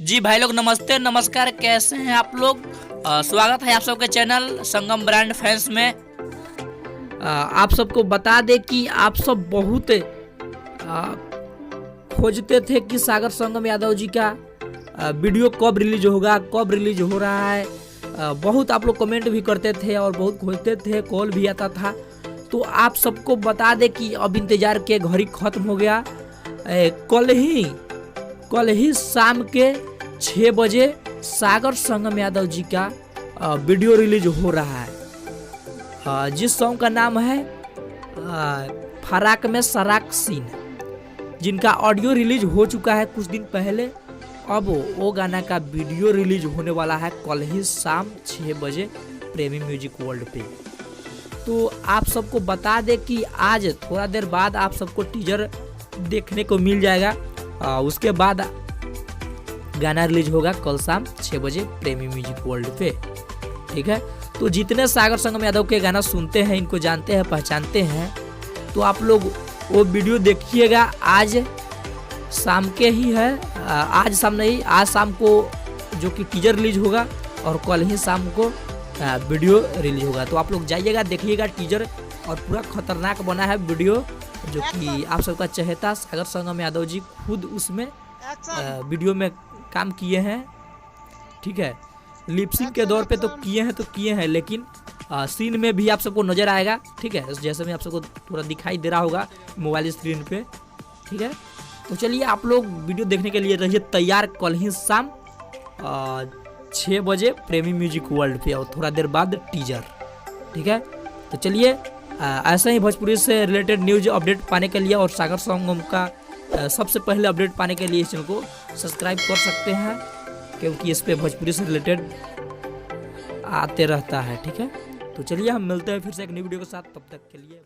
जी भाई लोग नमस्ते नमस्कार, कैसे हैं आप लोग। स्वागत है आप सबके चैनल संगम ब्रांड फैंस में। आप सबको बता दें कि आप सब बहुत खोजते थे कि सागर संगम यादव जी का वीडियो कब रिलीज होगा, कब रिलीज हो रहा है। बहुत आप लोग कमेंट भी करते थे और बहुत खोजते थे, कॉल भी आता था। तो आप सबको बता दें कि अब इंतजार के घड़ी खत्म हो गया। कल ही शाम के 6 बजे सागर संगम यादव जी का वीडियो रिलीज हो रहा है, जिस सॉन्ग का नाम है फराक में सराक सीन, जिनका ऑडियो रिलीज हो चुका है कुछ दिन पहले। अब वो गाना का वीडियो रिलीज होने वाला है कल ही शाम 6 बजे प्रेमी म्यूजिक वर्ल्ड पे। तो आप सबको बता दें कि आज थोड़ा देर बाद आप सबको टीजर देखने को मिल जाएगा। उसके बाद गाना रिलीज होगा कल शाम 6 बजे प्रेमी म्यूजिक वर्ल्ड पे। ठीक है, तो जितने सागर संगम यादव के गाना सुनते हैं, इनको जानते हैं, पहचानते हैं, तो आप लोग वो वीडियो देखिएगा। आज शाम के ही है, आज शाम नहीं, आज शाम को जो कि टीजर रिलीज होगा और कल ही शाम को वीडियो रिलीज होगा। तो आप लोग जाइएगा, देखिएगा टीजर, और पूरा खतरनाक बना है वीडियो, जो कि आप सबका चहेता सागर संगम यादव जी खुद उसमें वीडियो में काम किए हैं। ठीक है, लिपसिंग के दौर पे तो किए हैं, लेकिन सीन में भी आप सबको नजर आएगा। ठीक है, जैसे मैं आप सबको थोड़ा दिखाई दे रहा होगा मोबाइल स्क्रीन पे। ठीक है, तो चलिए आप लोग वीडियो देखने के लिए रहिए तैयार कल ही शाम 6 बजे प्रेमी म्यूजिक वर्ल्ड पे, और थोड़ा देर बाद टीजर। ठीक है, तो चलिए ऐसे ही भोजपुरी से रिलेटेड न्यूज अपडेट पाने के लिए और सागर संगम का सबसे पहले अपडेट पाने के लिए इस चैनल को सब्सक्राइब कर सकते हैं, क्योंकि इस पे भोजपुरी से रिलेटेड आते रहता है। ठीक है, तो चलिए हम मिलते हैं फिर से एक नई वीडियो के साथ, तब तक के लिए।